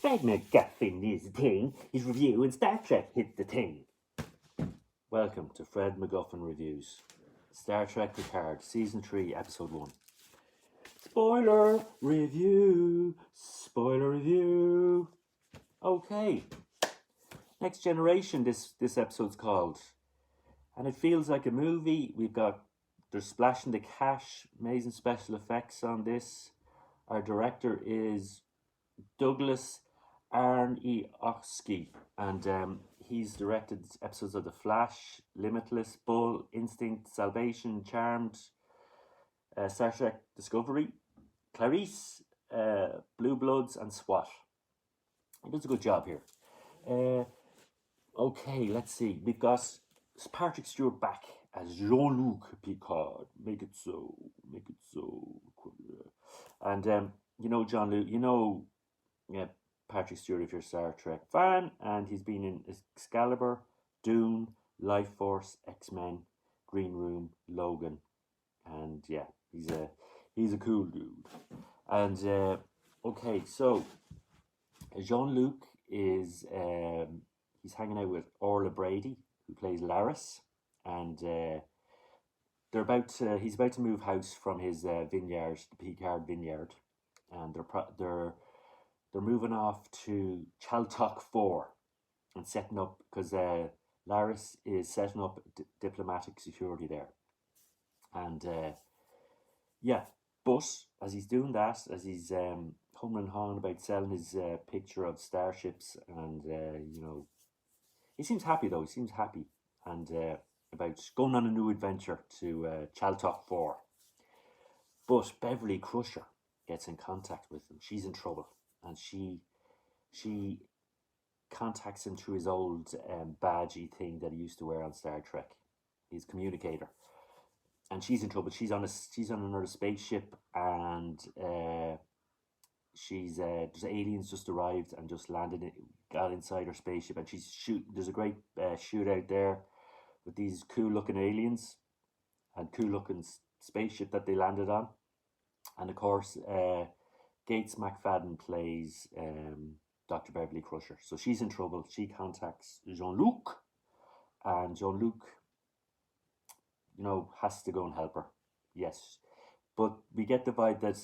Fred MacGuffin is the thing. His review in Star Trek hit the thing. Welcome to Fred MacGuffin Reviews. Star Trek Picard, Season 3, Episode 1. Spoiler review. Spoiler review. Okay. Next Generation, this episode's called. And it feels like a movie. They're splashing the cash. Amazing special effects on this. Our director is Douglas Aronofsky, and he's directed episodes of The Flash, Limitless, Bull, Instinct, Salvation, Charmed, Star Trek Discovery, Clarice, Blue Bloods, and SWAT. He does a good job here. Okay, let's see. We've got Patrick Stewart back as Jean-Luc Picard. Make it so. And Jean-Luc, Patrick Stewart if you're a Star Trek fan, and he's been in Excalibur, Dune, Life Force, X-Men, Green Room, Logan, and yeah, he's a cool dude. And okay, so Jean-Luc is he's hanging out with Orla Brady, who plays Laris, and he's about to move house from his vineyard, the Picard vineyard, and they're moving off to Chaltok 4 and setting up, because Laris is setting up diplomatic security there. And but as he's doing that, as he's humming and hawing about selling his picture of starships, and he seems happy though. He seems happy and about going on a new adventure to Chaltok 4. But Beverly Crusher gets in contact with him. She's in trouble, and she contacts him through his old badgy thing that he used to wear on Star Trek, his communicator. And she's in trouble. She's on another spaceship, and there's aliens just arrived and just got inside her spaceship, and there's a great shootout there with these cool looking aliens and cool looking spaceship that they landed on. And of course, Gates McFadden plays Dr. Beverly Crusher. So she's in trouble. She contacts Jean-Luc, and Jean-Luc, has to go and help her. Yes. But we get the vibe that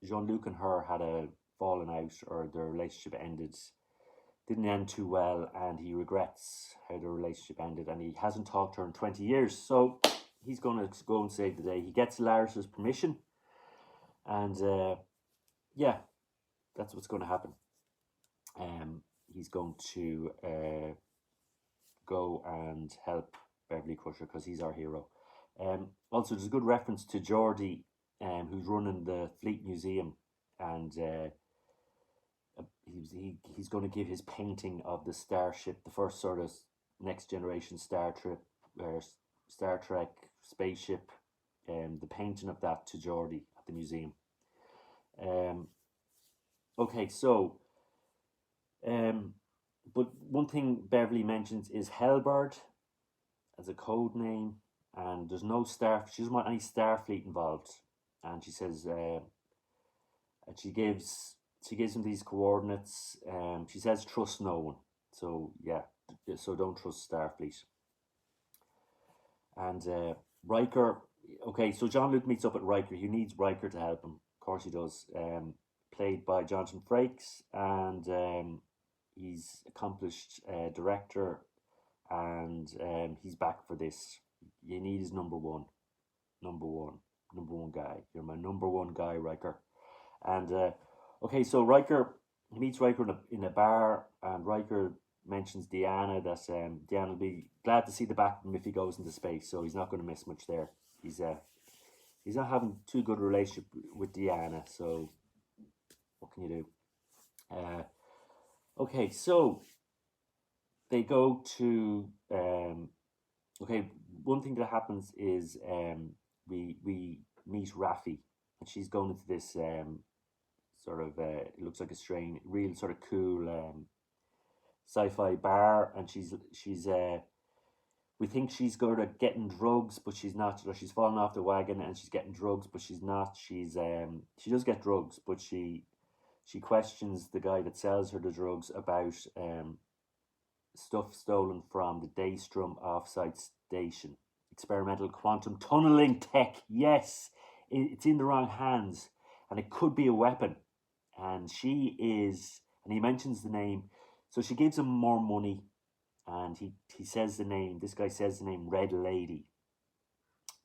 Jean-Luc and her had a falling out, or their relationship didn't end too well, and he regrets how the relationship ended, and he hasn't talked to her in 20 years. So he's going to go and save the day. He gets Laris's permission, and that's what's going to happen. He's going to go and help Beverly Crusher, because he's our hero. Also, there's a good reference to Geordie, who's running the Fleet Museum, and he's going to give his painting of the starship, the first sort of Next Generation Star Trek spaceship, the painting of that to Geordie at the museum. Okay, so but one thing Beverly mentions is Hellbird as a code name, and there's no she doesn't want any Starfleet involved, and she says and she gives him these coordinates. She says trust no one, so don't trust Starfleet. And Riker, okay, so Jean-Luc meets up with Riker. He needs Riker to help him. Of course he does. Played by Jonathan Frakes, and he's accomplished director, and he's back for this. You need his number one guy. You're my number one guy, Riker. And okay, so he meets Riker in a bar, and Riker mentions Deanna, that Deanna will be glad to see the back of him if he goes into space, so he's not going to miss much there. He's not having too good a relationship with Deanna, so what can you do? Okay, so they go to one thing that happens is we meet Raffi, and she's going into this sort of it looks like a strange, real sort of cool sci-fi bar, and she's we think she's good at getting drugs, but she's not. Or she's fallen off the wagon and she's getting drugs, but she's not. She does get drugs, but she she questions the guy that sells her the drugs about stuff stolen from the Daystrom offsite station. Experimental quantum tunneling tech. Yes, it's in the wrong hands, and it could be a weapon. And she is, and he mentions the name, so she gives him more money, and he says the name. This guy says the name Red Lady.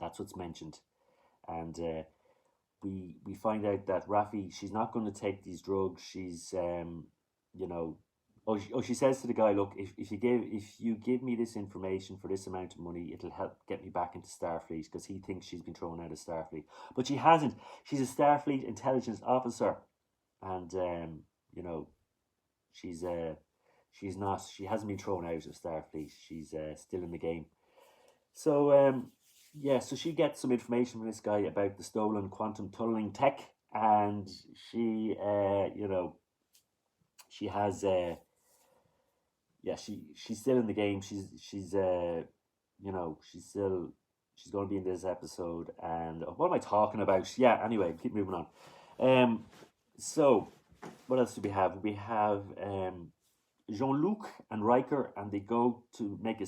That's what's mentioned, and we find out that Raffi, she's not going to take these drugs. She's you know, she says to the guy, look, if you give me this information for this amount of money, it'll help get me back into Starfleet, because he thinks she's been thrown out of Starfleet, but she hasn't. She's a Starfleet intelligence officer, and you know, she's not, she hasn't been thrown out of Starfleet. She's still in the game. So yeah, so she gets some information from this guy about the stolen quantum tunneling tech, and she you know, she has yeah, she's still in the game. She's you know, she's going to be in this episode. And what am I talking about? Yeah, anyway, keep moving on. So what else do we have? We have Jean-Luc and Riker, and they go to make a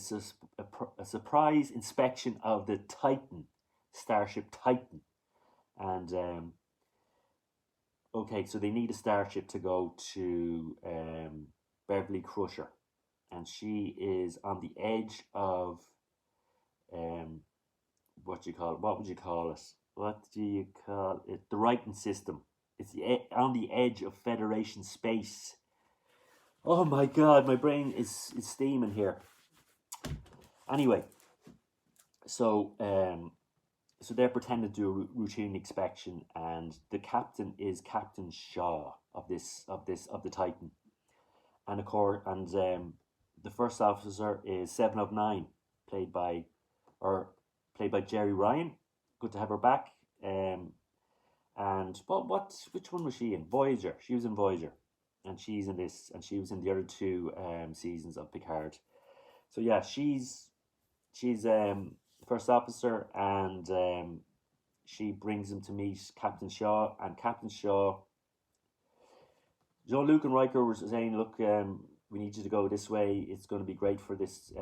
surprise inspection of the Titan, Starship Titan. And okay, so they need a starship to go to Beverly Crusher, and she is on the edge of what would you call it? The Riken system. It's on the edge of Federation space. Oh my god, my brain is steaming here. Anyway, so so they're pretending to do a routine inspection, and the captain is Captain Shaw of the Titan, and of course, and the first officer is 7 of 9, played by Jerry Ryan. Good to have her back. And which one was she in? Voyager. She was in Voyager, and she's in this, and she was in the other 2 seasons of Picard. So yeah, she's first officer, and she brings him to meet Captain Shaw. And Captain Shaw, Jean-Luc and Riker were saying, look, we need you to go this way. It's going to be great for this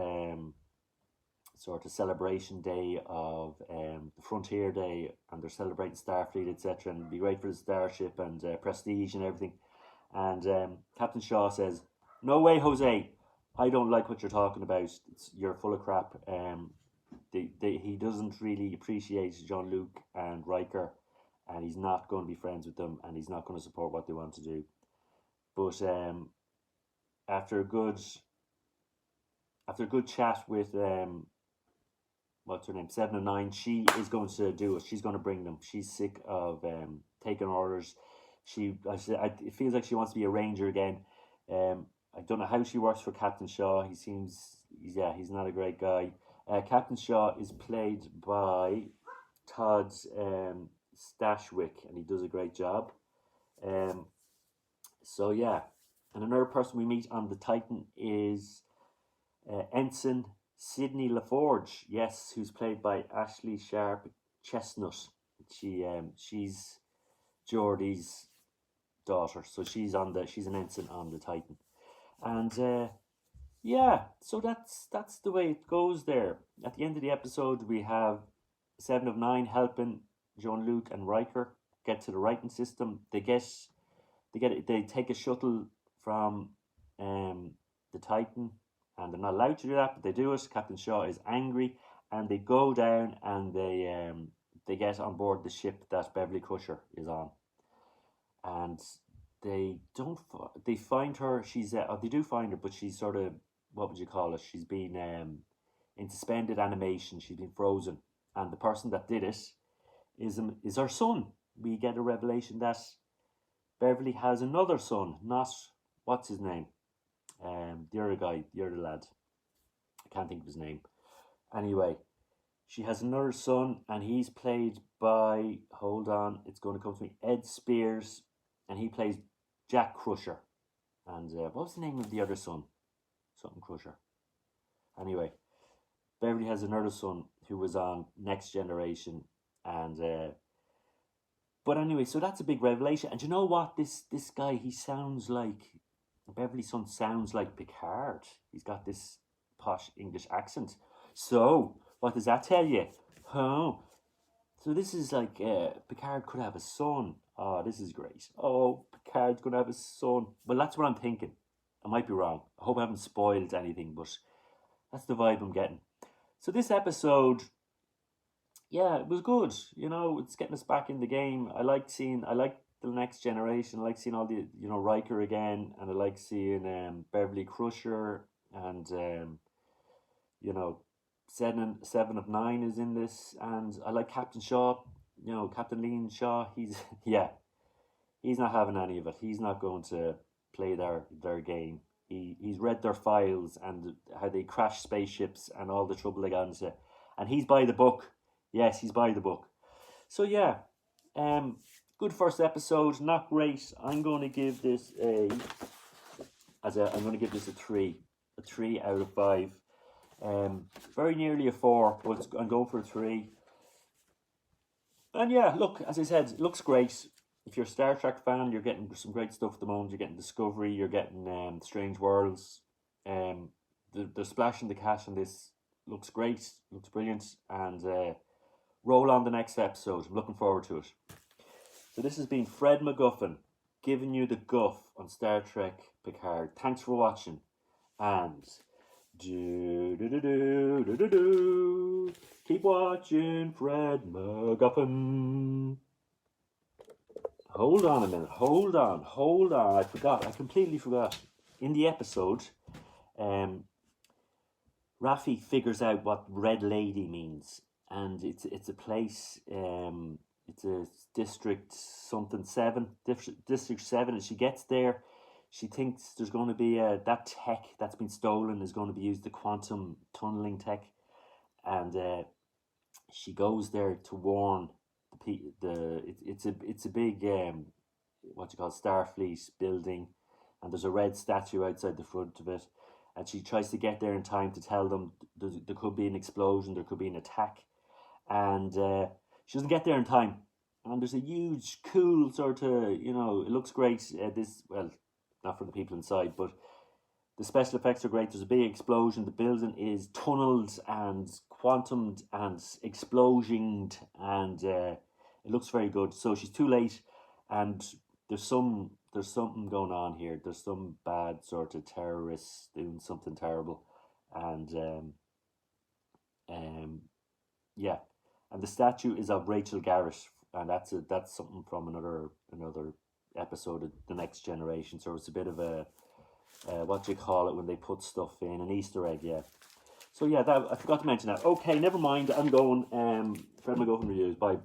sort of celebration day of the Frontier Day, and they're celebrating Starfleet, etc., and it'd be great for the starship and prestige and everything. And Captain Shaw says, no way, Jose, I don't like what you're talking about. You're full of crap. He doesn't really appreciate Jean-Luc and Riker, and he's not going to be friends with them, and he's not going to support what they want to do. But after a good chat with what's her name, 7 of 9, she is going to do it. She's going to bring them. She's sick of taking orders. It feels like she wants to be a ranger again. I don't know how she works for Captain Shaw. He's not a great guy. Captain Shaw is played by Todd Stashwick, and he does a great job. So yeah, and another person we meet on the Titan is Ensign Sydney LaForge, yes, who's played by Ashley Sharp Chestnut. She's Geordie's daughter, so she's an ensign on the Titan. And yeah, so that's the way it goes there. At the end of the episode, we have 7 of 9 helping Jean-Luc and Riker get to the Riken system. They take a shuttle from the Titan, and they're not allowed to do that, but they do it. Captain Shaw is angry, and they go down, and they get on board the ship that Beverly Crusher is on, and they find her. They do find her, but she's sort of, what would you call it? She's been in suspended animation. She's been frozen, and the person that did it is her son. We get a revelation that Beverly has another son, not what's his name, the other guy, the other lad. I can't think of his name. Anyway, she has another son, and he's played by, hold on, it's going to come to me, Ed Spears, and he plays Jack Crusher. And what was the name of the other son? Something Crusher. Anyway, Beverly has another son who was on Next Generation, and But anyway, so that's a big revelation. And you know what? This guy, he sounds like, Beverly's son sounds like Picard. He's got this posh English accent. So, what does that tell you? Oh, so this is like, Picard could have a son. Oh, this is great. Oh, Picard's going to have a son. Well, that's what I'm thinking. I might be wrong. I hope I haven't spoiled anything, but that's the vibe I'm getting. So this episode, yeah, it was good. You know, it's getting us back in the game. I like the next generation. I like seeing all the, Riker again, and I like seeing Beverly Crusher, and you know, seven of nine is in this, and I like Captain Shaw. Captain Lean Shaw. He's yeah, he's not having any of it. He's not going to play their game. He's read their files and how they crash spaceships and all the trouble they got into, and he's by the book. Yes, he's by the book. So yeah, good first episode. Not great. I'm going to give this I'm going to give this a 3 out of 5. Very nearly a 4, but I'm going for a 3. And yeah, look, as I said, it looks great. If you're a Star Trek fan, you're getting some great stuff at the moment. You're getting Discovery, you're getting Strange Worlds. The splash in the cash on this looks great, looks brilliant, and roll on the next episode. I'm looking forward to it. So this has been Fred MacGuffin, giving you the guff on Star Trek Picard. Thanks for watching, and keep watching Fred MacGuffin. Hold on a minute. Hold on. I completely forgot. In the episode, Raffi figures out what Red Lady means, and it's a place. It's a district 7, district 7, and she gets there. She thinks there's going to be that tech that's been stolen is going to be used, the quantum tunneling tech, and she goes there to warn it's a big Starfleet building, and there's a red statue outside the front of it, and she tries to get there in time to tell them there could be an explosion, there could be an attack, and she doesn't get there in time, and there's a huge cool sort of, it looks great, not for the people inside, but the special effects are great. There's a big explosion. The building is tunneled and quantumed and explosioned, and it looks very good. So she's too late, and there's something going on here. There's some bad sort of terrorists doing something terrible, and yeah, and the statue is of Rachel Garrett, and that's something from another episode of The Next Generation. So it's a bit of a what do you call it when they put stuff in, an Easter egg, yeah. So yeah, that I forgot to mention that. Okay, never mind. I'm going. Fred MacGuffin reviews. Bye.